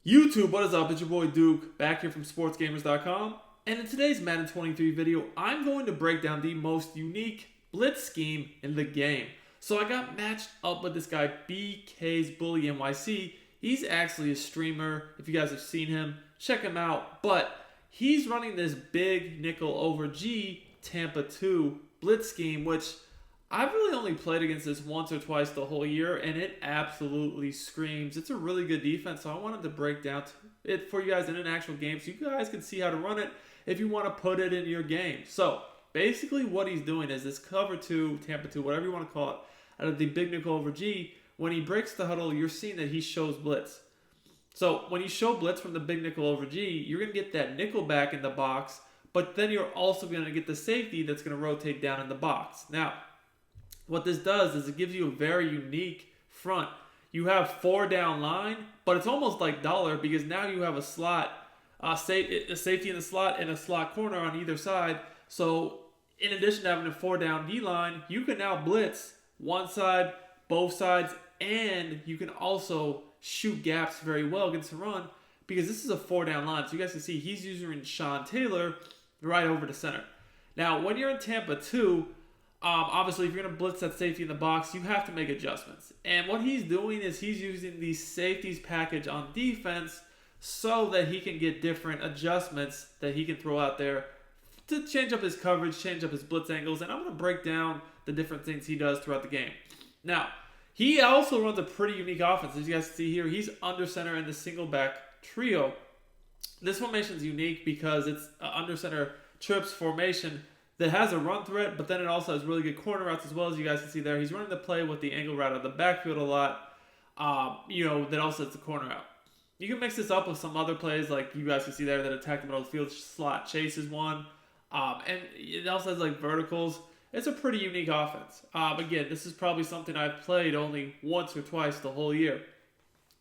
YouTube, what is up? It's your boy Duke, back here from sportsgamers.com. And in today's Madden 23 video, I'm going to break down the most unique blitz scheme in the game. So I got matched up with this guy, BK's Bully NYC. He's actually a streamer. If you guys have seen him, check him out. But he's running this big nickel over G Tampa 2 blitz scheme, which I've really only played against this once or twice the whole year, and it absolutely screams. It's a really good defense, so I wanted to break down it for you guys in an actual game so you guys can see how to run it if you want to put it in your game. So basically what he's doing is this cover 2, Tampa 2, whatever you want to call it, out of the big nickel over G. When he breaks the huddle, you're seeing that he shows blitz. So when you show blitz from the big nickel over G, you're going to get that nickel back in the box, but then you're also going to get the safety that's going to rotate down in the box. Now, what this does is it gives you a very unique front. You have 4 down line, but it's almost like dollar because now you have a slot, a safety in the slot and a slot corner on either side. So in addition to having a 4 down D line, you can now blitz one side, both sides, and you can also shoot gaps very well against the run because this is a 4 down line. So you guys can see he's using Sean Taylor right over the center. Now, when you're in Tampa 2, obviously, if you're going to blitz that safety in the box, you have to make adjustments. And what he's doing is he's using the safeties package on defense so that he can get different adjustments that he can throw out there to change up his coverage, change up his blitz angles. And I'm going to break down the different things he does throughout the game. Now, he also runs a pretty unique offense. As you guys see here, he's under center in the single back trio. This formation is unique because it's an under center trips formation that has a run threat, but then it also has really good corner routes as well. As you guys can see there, he's running the play with the angle route out of the backfield a lot, that also has the corner out. You can mix this up with some other plays like you guys can see there that attack the middle of the field. Slot chase is one, and it also has like verticals. It's a pretty unique offense. Again, this is probably something I've played only once or twice the whole year.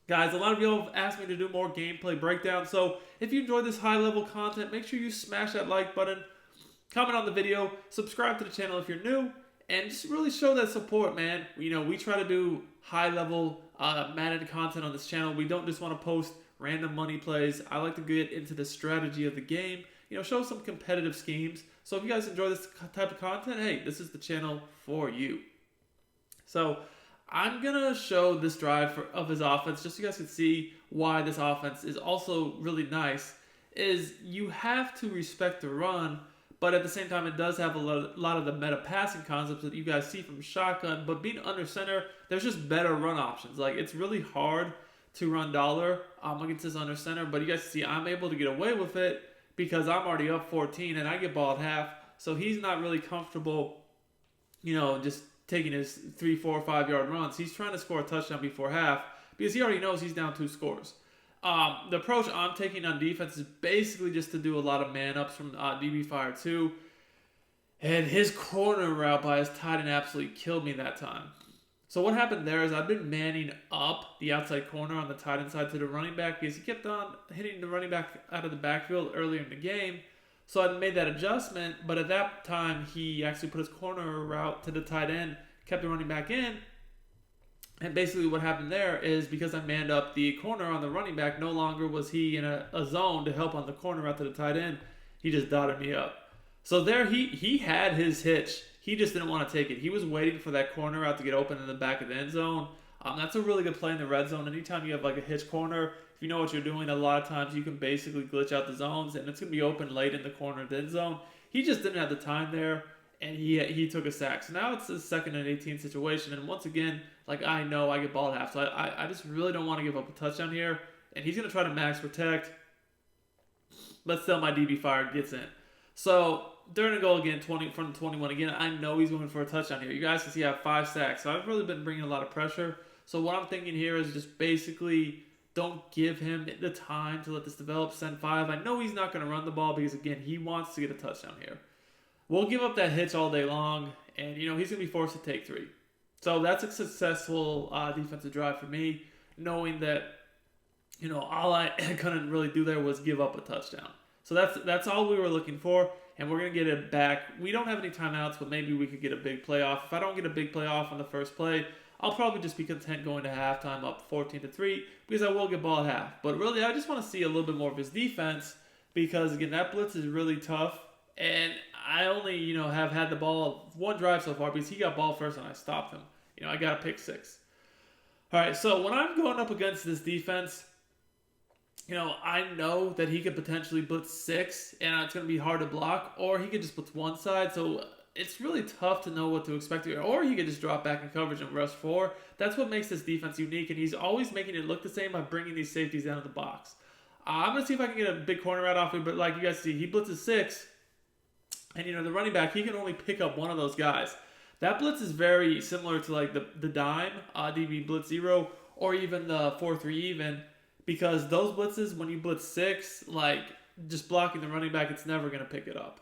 Guys, a lot of you have asked me to do more gameplay breakdown, so if you enjoy this high-level content, make sure you smash that like button. Comment on the video, subscribe to the channel if you're new, and just really show that support, man. We try to do high-level Madden content on this channel. We don't just want to post random money plays. I like to get into the strategy of the game, show some competitive schemes. So if you guys enjoy this type of content, hey, this is the channel for you. So I'm going to show this drive of his offense just so you guys can see why this offense is also really nice, is you have to respect the run, but at the same time, it does have a lot of the meta passing concepts that you guys see from shotgun. But being under center, there's just better run options. Like, it's really hard to run dollar against this under center. But you guys see I'm able to get away with it because I'm already up 14 and I get ball at half. So he's not really comfortable, just taking his 3, 4, 5 yard runs. He's trying to score a touchdown before half because he already knows he's down 2 scores. The approach I'm taking on defense is basically just to do a lot of man-ups from DB Fire 2. And his corner route by his tight end absolutely killed me that time. So what happened there is I've been manning up the outside corner on the tight end side to the running back because he kept on hitting the running back out of the backfield earlier in the game. So I made that adjustment, but at that time he actually put his corner route to the tight end, kept the running back in. And basically what happened there is because I manned up the corner on the running back, no longer was he in a zone to help on the corner out to the tight end. He just dotted me up. So there he had his hitch. He just didn't want to take it. He was waiting for that corner out to get open in the back of the end zone. That's a really good play in the red zone. Anytime you have like a hitch corner, if you know what you're doing, a lot of times you can basically glitch out the zones and it's going to be open late in the corner of the end zone. He just didn't have the time there. And he took a sack. So now it's a 2nd and 18 situation. And once again, I know I get ball at half. So I just really don't want to give up a touchdown here. And he's going to try to max protect. But still, my DB Fire gets in. So during the goal again, 20 from 21 again, I know he's going for a touchdown here. You guys can see I have 5 sacks. So I've really been bringing a lot of pressure. So what I'm thinking here is just basically don't give him the time to let this develop. Send 5. I know he's not going to run the ball because, again, he wants to get a touchdown here. We'll give up that hitch all day long, and, he's going to be forced to take 3. So that's a successful defensive drive for me, knowing that, all I couldn't really do there was give up a touchdown. So that's all we were looking for, and we're going to get it back. We don't have any timeouts, but maybe we could get a big play off. If I don't get a big play off on the first play, I'll probably just be content going to halftime up 14-3 because I will get ball at half. But really, I just want to see a little bit more of his defense because, again, that blitz is really tough. And I only, have had the ball one drive so far because he got ball first and I stopped him. I got a pick six. All right, so when I'm going up against this defense, I know that he could potentially blitz 6 and it's going to be hard to block, or he could just blitz one side. So it's really tough to know what to expect here. Or he could just drop back in coverage and rush 4. That's what makes this defense unique, and he's always making it look the same by bringing these safeties down to the box. I'm going to see if I can get a big corner out off him, but like you guys see, he blitzes 6, and the running back, he can only pick up one of those guys. That blitz is very similar to like the dime, DB blitz 0, or even the 4-3 even, because those blitzes, when you blitz 6, like just blocking the running back, it's never going to pick it up.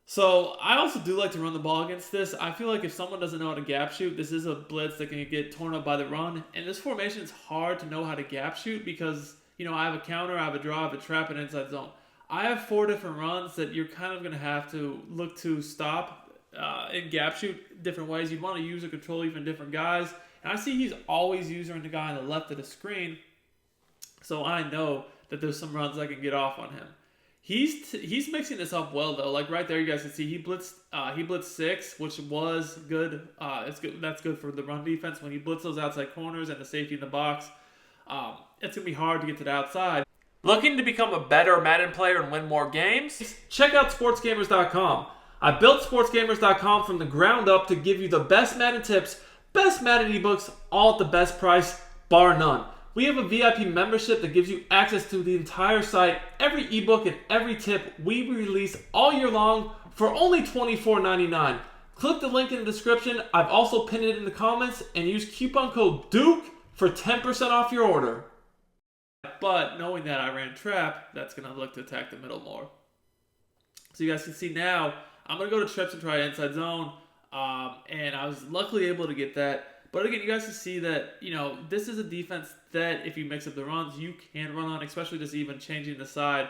So I also do like to run the ball against this. I feel like if someone doesn't know how to gap shoot, this is a blitz that can get torn up by the run. And this formation, it's hard to know how to gap shoot because, I have a counter, I have a draw, I have a trap, and inside zone. I have 4 different runs that you're kind of going to have to look to stop in gap shoot different ways. You'd want to use or control even different guys. And I see he's always using the guy on the left of the screen. So I know that there's some runs I can get off on him. He's mixing this up well though. Like right there, you guys can see he blitzed 6, which was good. It's good. That's good for the run defense. When he blitz those outside corners and the safety in the box, it's gonna be hard to get to the outside. Looking to become a better Madden player and win more games? Check out sportsgamers.com. I built sportsgamers.com from the ground up to give you the best Madden tips, best Madden ebooks, all at the best price, bar none. We have a VIP membership that gives you access to the entire site, every ebook and every tip we release all year long for only $24.99. Click the link in the description. I've also pinned it in the comments and use coupon code DUKE for 10% off your order. But knowing that I ran trap, that's going to look to attack the middle more. So you guys can see now, I'm going to go to trips and try inside zone. And I was luckily able to get that. But again, you guys can see that, this is a defense that if you mix up the runs, you can run on, especially just even changing the side.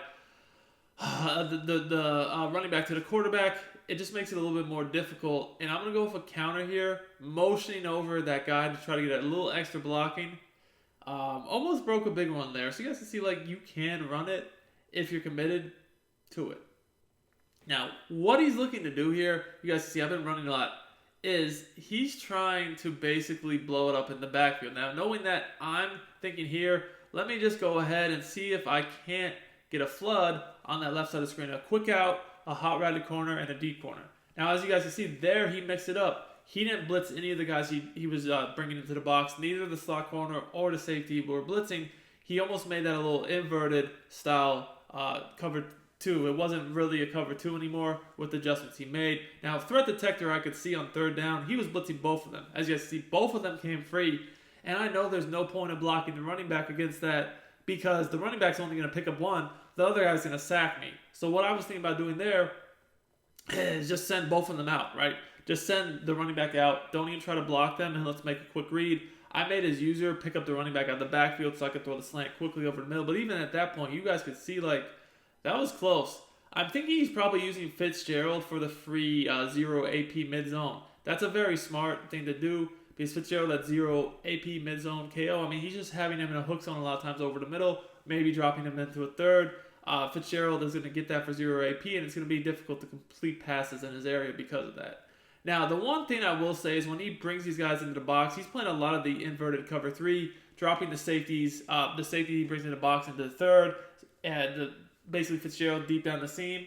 The running back to the quarterback, it just makes it a little bit more difficult. And I'm going to go with a counter here, motioning over that guy to try to get a little extra blocking. Almost broke a big one there. So you guys can see, like, you can run it if you're committed to it. Now, what he's looking to do here, you guys can see I've been running a lot, is he's trying to basically blow it up in the backfield. Now, knowing that, I'm thinking here, let me just go ahead and see if I can't get a flood on that left side of the screen. A quick out, a hot routed corner, and a deep corner. Now, as you guys can see there, he mixed it up. He didn't blitz any of the guys he was bringing into the box. Neither the slot corner or the safety were blitzing. He almost made that a little inverted style cover 2. It wasn't really a cover 2 anymore with the adjustments he made. Now, threat detector I could see on third down, he was blitzing both of them. As you guys see, both of them came free. And I know there's no point in blocking the running back against that because the running back's only going to pick up one. The other guy's going to sack me. So what I was thinking about doing there is just send both of them out, right? Just send the running back out. Don't even try to block them, and let's make a quick read. I made his user pick up the running back out of the backfield so I could throw the slant quickly over the middle. But even at that point, you guys could see, like, that was close. I'm thinking he's probably using Fitzgerald for the free 0 AP mid-zone. That's a very smart thing to do because Fitzgerald at 0 AP mid-zone KO. I mean, he's just having him in a hook zone a lot of times over the middle, maybe dropping him into a third. Fitzgerald is going to get that for 0 AP, and it's going to be difficult to complete passes in his area because of that. Now, the one thing I will say is when he brings these guys into the box, he's playing a lot of the inverted cover 3, dropping the safeties. The safety he brings in the box into the third, and basically Fitzgerald deep down the seam,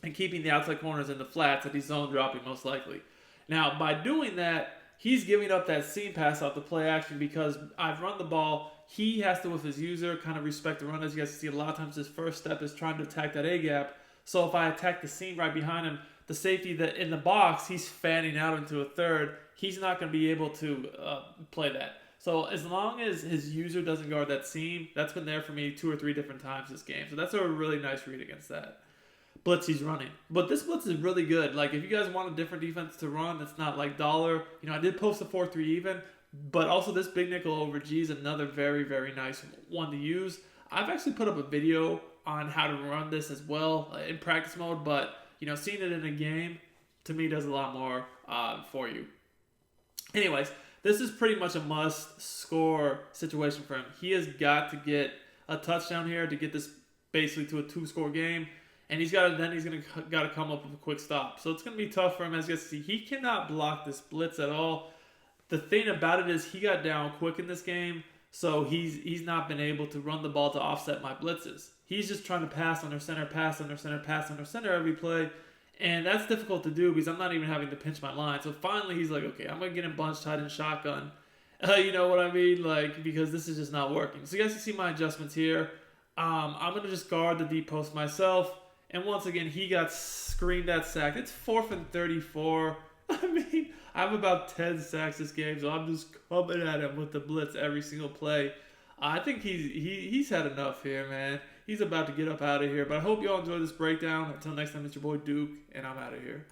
and keeping the outside corners in the flats that he's zone dropping most likely. Now, by doing that, he's giving up that seam pass off the play action because I've run the ball. He has to, with his user, kind of respect the run. As you guys see, a lot of times his first step is trying to attack that A-gap. So if I attack the seam right behind him, the safety that in the box, he's fanning out into a third. He's not going to be able to play that. So as long as his user doesn't guard that seam, that's been there for me 2 or 3 different times this game. So that's a really nice read against that blitz he's running. But this blitz is really good. Like, if you guys want a different defense to run that's not like dollar, I did post a 4-3 even, but also this big nickel over G is another very, very nice one to use. I've actually put up a video on how to run this as well in practice mode, but seeing it in a game, to me, does a lot more for you. Anyways, This is pretty much a must-score situation for him. He has got to get a touchdown here to get this basically to a 2-score game, and he's got to come up with a quick stop. So it's gonna be tough for him. As you guys see, he cannot block this blitz at all. The thing about it is he got down quick in this game, so he's not been able to run the ball to offset my blitzes. He's just trying to pass under center, pass under center, pass under center every play. And that's difficult to do because I'm not even having to pinch my line. So finally he's like, okay, I'm going to get him bunch tied in shotgun. You know what I mean? Like, because this is just not working. So you guys can see my adjustments here. I'm going to just guard the deep post myself. And once again, he got screened at sack. It's 4th and 34. I mean, I have about 10 sacks this game, so I'm just coming at him with the blitz every single play. I think he's had enough here, man. He's about to get up out of here. But I hope y'all enjoy this breakdown. Until next time, it's your boy Duke, and I'm out of here.